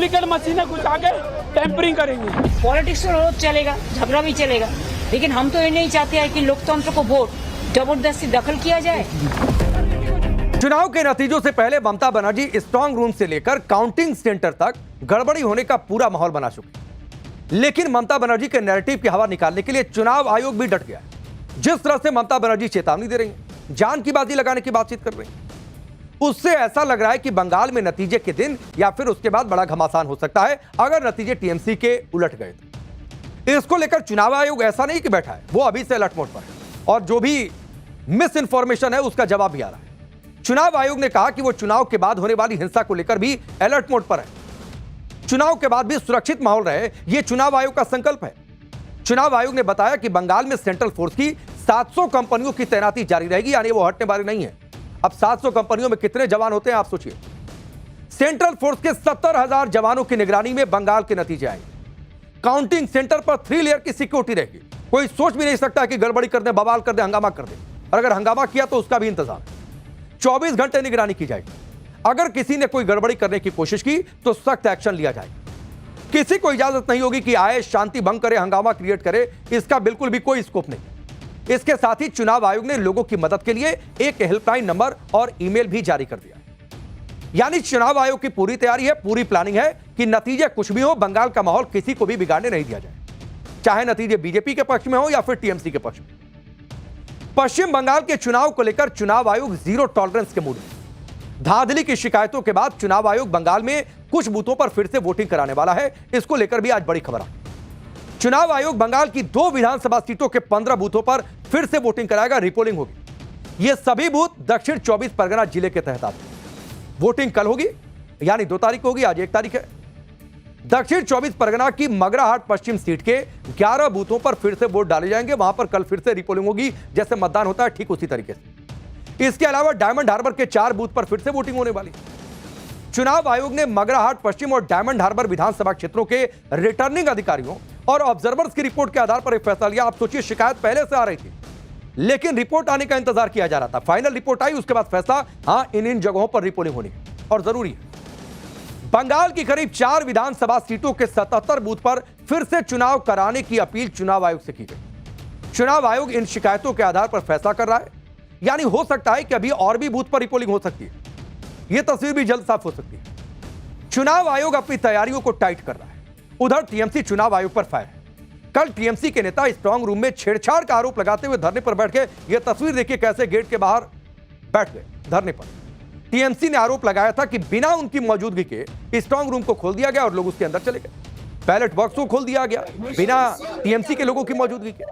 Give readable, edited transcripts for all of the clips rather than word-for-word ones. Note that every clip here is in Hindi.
डुप्लीकेट मशीनें घुसा के टेम्परिंग करेंगे। पॉलिटिक्स तो रोज चलेगा, झगड़ा भी चलेगा, लेकिन हम तो ये नहीं चाहते हैं कि लोकतंत्र को वोट जबरदस्ती दखल किया जाए। चुनाव के नतीजों से पहले ममता बनर्जी स्ट्रांग रूम से लेकर काउंटिंग सेंटर तक गड़बड़ी होने का पूरा माहौल बना चुकी। लेकिन ममता बनर्जी के नैरेटिव की हवा निकालने के लिए चुनाव आयोग भी डट गया है। जिस तरह से ममता बनर्जी चेतावनी दे रही हैं, जान की बाजी लगाने की बातचीत कर रही हैं, उससे ऐसा लग रहा है कि बंगाल में नतीजे के दिन या फिर उसके बाद बड़ा घमासान हो सकता है अगर नतीजे टीएमसी के उलट गए तो। इसको लेकर चुनाव आयोग ऐसा नहीं कि बैठा है, वो अभी से अलर्ट मोड पर है और जो भी मिस इंफॉर्मेशन है उसका जवाब भी आ रहा है। चुनाव आयोग ने कहा कि वो चुनाव के बाद होने वाली हिंसा को लेकर भी अलर्ट मोड पर है। चुनाव के बाद भी सुरक्षित माहौल रहे, यह चुनाव आयोग का संकल्प है। चुनाव आयोग ने बताया कि बंगाल में सेंट्रल फोर्स की 700 कंपनियों की तैनाती जारी रहेगी, यानी वो हटने वाली नहीं है। अब 700 कंपनियों में कितने जवान होते हैं आप सोचिए। सेंट्रल फोर्स के 70,000 जवानों की निगरानी में बंगाल के नतीजे आएंगे। काउंटिंग सेंटर पर 3 लेयर की सिक्योरिटी रहेगी। कोई सोच भी नहीं सकता कि गड़बड़ी कर दे, बवाल कर दे, हंगामा कर दे, और अगर हंगामा किया तो उसका भी इंतजाम। 24 घंटे निगरानी की जाएगी। अगर किसी ने कोई गड़बड़ी करने की कोशिश की तो सख्त एक्शन लिया जाएगा। किसी को इजाजत नहीं होगी कि आए, शांति भंग करे, हंगामा क्रिएट करे, इसका बिल्कुल भी कोई स्कोप नहीं। इसके साथ ही चुनाव आयोग ने लोगों की मदद के लिए एक हेल्पलाइन नंबर और ईमेल भी जारी कर दिया। यानी चुनाव आयोग की पूरी तैयारी है, पूरी प्लानिंग है कि नतीजे कुछ भी हो, बंगाल का माहौल किसी को भी बिगाड़ने नहीं दिया जाए, चाहे नतीजे बीजेपी के पक्ष में हो या फिर टीएमसी के पक्ष में। पश्चिम बंगाल के चुनाव को लेकर चुनाव आयोग जीरो टॉलरेंस के मूड में। धांधली की शिकायतों के बाद चुनाव आयोग बंगाल में कुछ बूथों पर फिर से वोटिंग कराने वाला है। इसको लेकर भी आज बड़ी खबर आई। चुनाव आयोग बंगाल की 2 विधानसभा सीटों के 15 बूथों पर फिर से वोटिंग कराएगा, रिपोलिंग होगी। ये सभी बूथ दक्षिण 24 परगना जिले के तहत आते हैं। वोटिंग कल होगी, यानी 2 तारीख होगी, आज 1 तारीख है। दक्षिण 24 परगना की मगराहाट पश्चिम सीट के 11 बूथों पर फिर से वोट डाले जाएंगे। वहां पर कल फिर से रिपोलिंग होगी, जैसे मतदान होता है ठीक उसी तरीके से। इसके अलावा डायमंड हार्बर के 4 बूथ पर फिर से वोटिंग होने वाली। चुनाव आयोग ने मगराहाट पश्चिम और डायमंड हार्बर विधानसभा क्षेत्रों के रिटर्निंग अधिकारियों और ऑब्जर्वर्स की रिपोर्ट के आधार पर एक फैसला लिया। आप सोचिए, शिकायत पहले से आ रही थी, लेकिन रिपोर्ट आने का इंतजार किया जा रहा था। फाइनल रिपोर्ट आई, उसके बाद फैसला, हां इन जगहों पर रिपोलिंग होनी है और जरूरी है। बंगाल की करीब 4 विधानसभा सीटों के 77 बूथ पर फिर से चुनाव कराने की अपील चुनाव आयोग से की गई। चुनाव आयोग इन शिकायतों के आधार पर फैसला कर रहा है, यानी हो सकता है कि अभी और भी बूथ पर रिपोलिंग हो सकती है। यह तस्वीर भी जल्द साफ हो सकती है। चुनाव आयोग अपनी तैयारियों को टाइट कर रहा है। उधर टीएमसी चुनाव आयोग पर फायर है। कल टीएमसी के नेता स्ट्रांग रूम में छेड़छाड़ का आरोप लगाते हुए धरने पर बैठ गए। यह तस्वीर देखिए, कैसे गेट के बाहर बैठ गए धरने पर। टीएमसी ने आरोप लगाया था कि बिना उनकी मौजूदगी के स्ट्रांग रूम को खोल दिया गया और लोग उसके अंदर चले गए। बैलेट बॉक्स को खोल दिया गया बिना टीएमसी के लोगों की मौजूदगी के।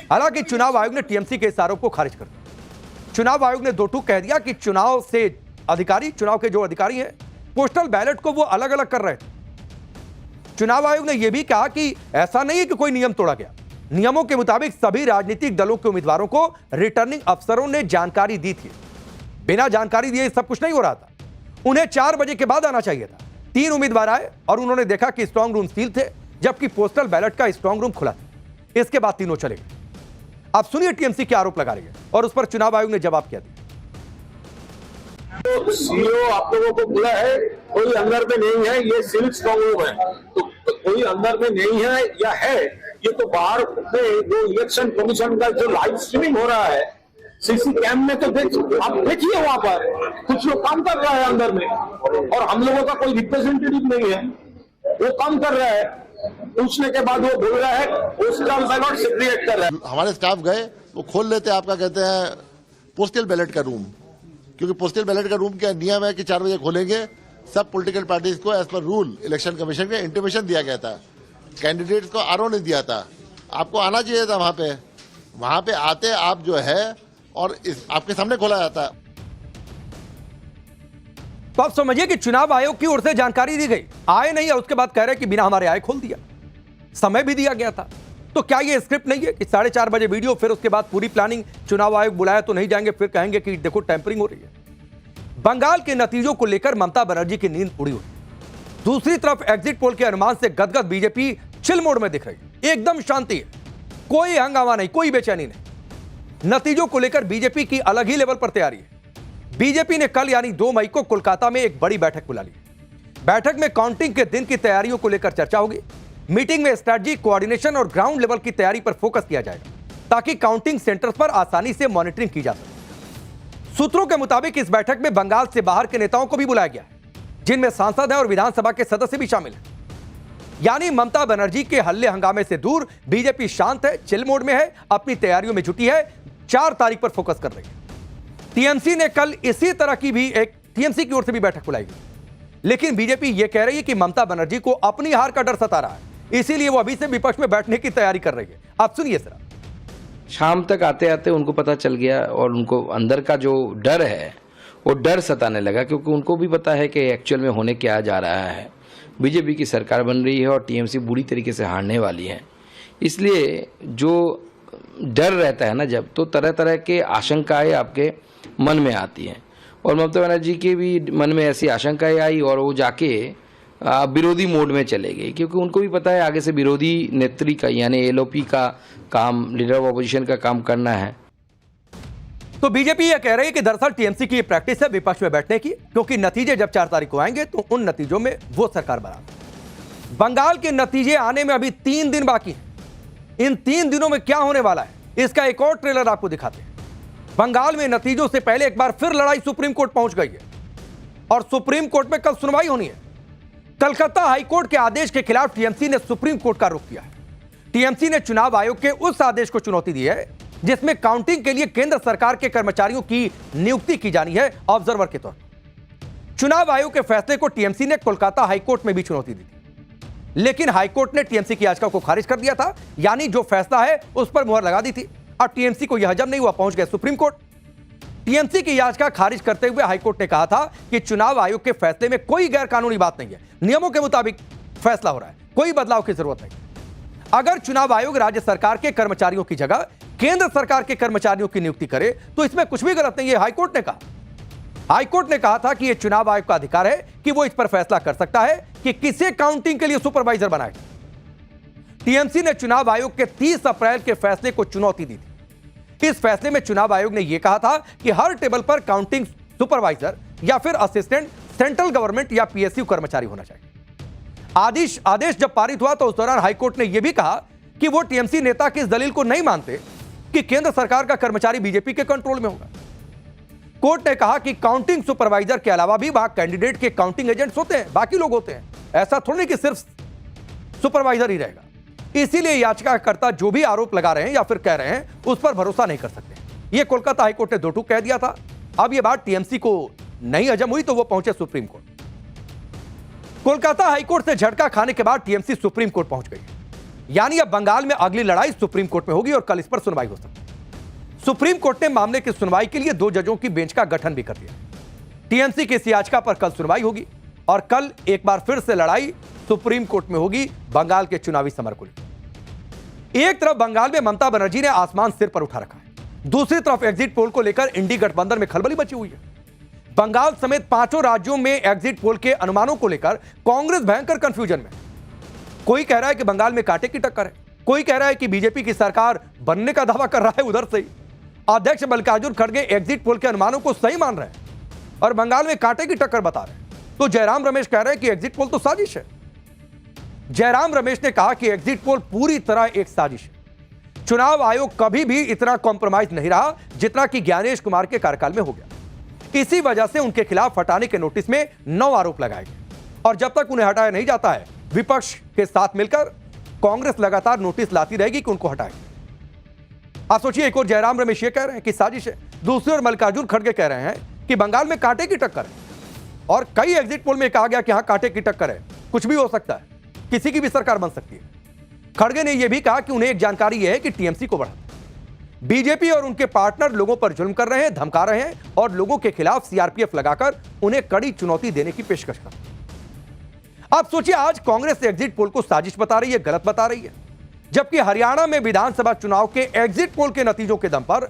हालांकि चुनाव आयोग ने टीएमसी के इस आरोप को खारिज कर दिया। चुनाव आयोग ने 2 टूक कह दिया कि चुनाव के जो अधिकारी हैं, पोस्टल बैलेट को वो अलग अलग कर रहे थे। चुनाव आयोग ने यह भी कहा कि ऐसा नहीं है कि कोई नियम तोड़ा गया। नियमों के मुताबिक सभी राजनीतिक दलों के उम्मीदवारों को रिटर्निंग अफसरों ने जानकारी दी थी। बिना जानकारी दिए सब कुछ नहीं हो रहा था। उन्हें 4 बजे के बाद आना चाहिए था। 3 उम्मीदवार आए और उन्होंने देखा कि स्ट्रांग रूम सील थे, जबकि पोस्टल बैलेट का स्ट्रांग रूम खुला था। इसके बाद तीनों चले गए। आप सुनिए टीएमसी के आरोप लगा रही है और उस पर चुनाव आयोग ने जवाब क्या दिया। तो सीओ आप लोगों को बोला है, कोई अंदर में नहीं है, ये सिर्फ स्ट्रांग रूम है। तो कोई अंदर में नहीं है या है, ये तो बाहर में जो इलेक्शन कमीशन का जो लाइव स्ट्रीमिंग हो रहा है सीसी कैम में, तो आप देखिए वहां पर कुछ लोग काम कर रहा है अंदर में, और हम लोगों का कोई रिप्रेजेंटेटिव नहीं है, वो काम कर रहा है। पूछने के बाद वो बोल रहा है पोस्टल बैलेट सेग्रीगेट कर रहा है। हमारे स्टाफ गए, वो खोल लेते आपका कहते हैं पोस्टल बैलेट का रूम, क्योंकि पोस्टल बैलेट का रूम का नियम है कि 4 बजे खोलेंगे। सब पॉलिटिकल पार्टीज को as per rule election commission के इंटीमेशन दिया गया था। कैंडिडेट्स को आरओ ने दिया था, आपको आना चाहिए था वहां पे आते आप जो है और आपके सामने खोला जाता। तो आप समझिए कि चुनाव आयोग की ओर से जानकारी दी गई, आए नहीं और उसके बाद कह रहे कि बिना हमारे आए खोल दिया। समय भी दिया गया था। तो क्या ये स्क्रिप्ट नहीं है कि 4:30 बजे वीडियो, फिर उसके बाद पूरी प्लानिंग, चुनाव आयोग बुलाया तो नहीं जाएंगे, फिर कहेंगे कि देखो टेम्परिंग हो रही है। बंगाल के नतीजों को लेकर ममता बनर्जी की नींद उड़ी हुई। दूसरी तरफ एग्जिट पोल के अनुमान से गदगद बीजेपी चिल मोड में दिख रही है। एकदम शांति है, कोई हंगामा नहीं, कोई बेचैनी नहीं। नतीजों को लेकर बीजेपी की अलग ही लेवल पर तैयारी है। बीजेपी ने कल यानी 2 मई को कोलकाता में एक बड़ी बैठक बुला ली। बैठक में काउंटिंग के दिन की तैयारियों को लेकर चर्चा होगी। मीटिंग में स्ट्रेटजी, कोऑर्डिनेशन और ग्राउंड लेवल की तैयारी पर फोकस किया जाएगा ताकि काउंटिंग सेंटर्स पर आसानी से मॉनिटरिंग की जा सके। सूत्रों के मुताबिक इस बैठक में बंगाल से बाहर के नेताओं को भी बुलाया गया है, जिनमें सांसद हैं और विधानसभा के सदस्य भी शामिल हैं। यानी ममता बनर्जी के हल्ले हंगामे से दूर बीजेपी शांत है, चिल मोड में है, अपनी तैयारियों में जुटी है, 4 तारीख पर फोकस कर रही है। टीएमसी ने कल इसी तरह की भी एक टीएमसी की ओर से भी बैठक बुलाई गई, लेकिन बीजेपी यह कह रही है कि ममता बनर्जी को अपनी हार का डर सता रहा है, इसीलिए वो अभी से विपक्ष में बैठने की तैयारी कर रही है। आप सुनिए सर। शाम तक आते आते उनको पता चल गया और उनको अंदर का जो डर है वो डर सताने लगा, क्योंकि उनको भी पता है कि एक्चुअल में होने क्या जा रहा है। बीजेपी की सरकार बन रही है और टीएमसी बुरी तरीके से हारने वाली है, इसलिए जो डर रहता है ना जब, तो तरह तरह के आशंकाएं आपके मन में आती हैं। और ममता बनर्जी के भी मन में ऐसी आशंकाएं आई और वो जाके विरोधी मोड में चले गए, क्योंकि उनको भी पता है आगे से विरोधी नेत्री का यानी एलओपी का काम, लीडर ऑफ अपोजिशन का काम करना है। तो बीजेपी यह कह रही है कि दरअसल टीएमसी की यह प्रैक्टिस है विपक्ष में बैठने की, क्योंकि नतीजे जब 4 तारीख को आएंगे तो उन नतीजों में वो सरकार बनाएगी। बंगाल के नतीजे आने में अभी 3 दिन बाकी हैं। इन 3 दिनों में क्या होने वाला है, इसका एक और ट्रेलर आपको दिखाते हैं। बंगाल में नतीजों से पहले एक बार फिर लड़ाई सुप्रीम कोर्ट पहुंच गई है और सुप्रीम कोर्ट में कल सुनवाई होनी है। कलकत्ता हाईकोर्ट के आदेश के खिलाफ टीएमसी ने सुप्रीम कोर्ट का रुख किया है। टीएमसी ने चुनाव आयोग के उस आदेश को चुनौती दी है जिसमें काउंटिंग के लिए केंद्र सरकार के कर्मचारियों की नियुक्ति की जानी है ऑब्जर्वर के तौर पर। चुनाव आयोग के फैसले को टीएमसी ने कोलकाता हाईकोर्ट में भी चुनौती दी थी, लेकिन हाईकोर्ट ने टीएमसी की याचिका को खारिज कर दिया था, यानी जो फैसला है उस पर मुहर लगा दी थी। अब टीएमसी को यह हजम नहीं हुआ, पहुंच गए सुप्रीम कोर्ट। टीएमसी की याचिका खारिज करते हुए हाईकोर्ट ने कहा था कि चुनाव आयोग के फैसले में कोई गैर कानूनी बात नहीं है, नियमों के मुताबिक फैसला हो रहा है, कोई बदलाव की जरूरत नहीं। अगर चुनाव आयोग राज्य सरकार के कर्मचारियों की जगह केंद्र सरकार के कर्मचारियों की नियुक्ति करे तो इसमें कुछ भी गलत नहीं है, हाईकोर्ट ने कहा। हाईकोर्ट ने कहा था कि यह चुनाव आयोग का अधिकार है कि वो इस पर फैसला कर सकता है कि किसे काउंटिंग के लिए सुपरवाइजर बनाए। टीएमसी ने चुनाव आयोग के 30 अप्रैल के फैसले को चुनौती दी थी। इस फैसले में चुनाव आयोग ने यह कहा था कि हर टेबल पर काउंटिंग सुपरवाइजर या फिर असिस्टेंट सेंट्रल गवर्नमेंट या पीएसयू कर्मचारी होना चाहिए। आदेश जब पारित हुआ तो उस दौरान हाईकोर्ट ने यह भी कहा कि वो टीएमसी नेता की इस दलील को नहीं मानते कि केंद्र सरकार का कर्मचारी बीजेपी के कंट्रोल में होगा। कोर्ट ने कहा कि काउंटिंग सुपरवाइजर के अलावा भी वहां कैंडिडेट के काउंटिंग एजेंट्स होते हैं, बाकी लोग होते हैं, ऐसा थोड़ी कि सिर्फ सुपरवाइजर ही रहेगा। इसीलिए याचिकाकर्ता जो भी आरोप लगा रहे हैं या फिर कह रहे हैं उस पर भरोसा नहीं कर सकते। यह कोलकाता हाईकोर्ट ने 2 टूक कह दिया था। अब यह बात टीएमसी को नहीं हजम हुई तो वो पहुंचे सुप्रीम कोर्ट। कोलकाता हाईकोर्ट से झटका खाने के बाद टीएमसी सुप्रीम कोर्ट पहुंच गई, यानी अब बंगाल में अगली लड़ाई सुप्रीम कोर्ट में होगी और कल इस पर सुनवाई हो सकती है। सुप्रीम कोर्ट ने मामले की सुनवाई के लिए 2 जजों की बेंच का गठन भी कर दिया। टीएमसी की इस याचिका पर कल सुनवाई होगी और कल एक बार फिर से लड़ाई सुप्रीम कोर्ट में होगी बंगाल के चुनावी समर को लेकर। एक तरफ बंगाल में ममता बनर्जी ने आसमान सिर पर उठा रखा है, दूसरी तरफ एग्जिट पोल को लेकर इंडी गठबंधन में खलबली मची हुई है। बंगाल समेत 5 राज्यों में एग्जिट पोल के अनुमानों को लेकर कांग्रेस भयंकर कंफ्यूजन में। कोई कह रहा है कि बंगाल में कांटे की टक्कर है, कोई कह रहा है कि बीजेपी की सरकार बनने का दावा कर रहा है। उधर से ही अध्यक्ष मल्लिकार्जुन खड़गे एग्जिट पोल के अनुमानों को सही मान रहे हैं और बंगाल में कांटे की टक्कर बता रहे हैं। तो जयराम रमेश कह रहे हैं कि एग्जिट पोल तो साजिश है। जयराम रमेश ने कहा कि एग्जिट पोल पूरी तरह एक साजिश है। चुनाव आयोग कभी भी इतना कॉम्प्रोमाइज नहीं रहा जितना कि ज्ञानेश कुमार के कार्यकाल में हो गया। इसी वजह से उनके खिलाफ हटाने के नोटिस में 9 आरोप लगाए गए और जब तक उन्हें हटाया नहीं जाता है विपक्ष के साथ मिलकर कांग्रेस लगातार नोटिस लाती रहेगी कि उनको हटाए। आप सोचिए, एक और जयराम रमेश ये कह रहे हैं कि साजिश है, दूसरी ओर मल्लिकार्जुन खड़गे कह रहे हैं कि बंगाल में कांटे की टक्कर है और कई एग्जिट पोल में कहा गया कि हां कांटे की टक्कर है, कुछ भी हो सकता है, किसी की भी सरकार बन सकती है। खड़गे ने यह भी कहा कि उन्हें एक जानकारी यह है कि टीएमसी को बढ़ा बीजेपी और उनके पार्टनर लोगों पर जुल्म कर रहे हैं, धमका रहे हैं और लोगों के खिलाफ सीआरपीएफ लगाकर उन्हें कड़ी चुनौती देने की पेशकश कर। आप सोचिए, आज कांग्रेस एग्जिट पोल को साजिश बता रही है, गलत बता रही है, जबकि हरियाणा में विधानसभा चुनाव के एग्जिट पोल के नतीजों के दम पर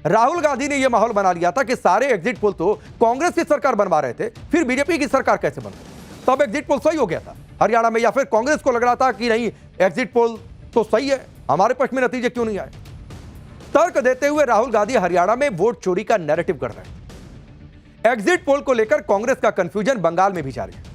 राहुल गांधी ने यह माहौल बना लिया था कि सारे एग्जिट पोल तो कांग्रेस की सरकार बनवा रहे थे, फिर बीजेपी की सरकार कैसे बन गई। तब एग्जिट पोल सही हो गया था हरियाणा में, या फिर कांग्रेस को लग रहा था कि नहीं एग्जिट पोल तो सही है, हमारे पक्ष में नतीजे क्यों नहीं आए। तर्क देते हुए राहुल गांधी हरियाणा में वोट चोरी का नैरेटिव कर रहे हैं। एग्जिट पोल को लेकर कांग्रेस का कंफ्यूजन बंगाल में भी जारी है।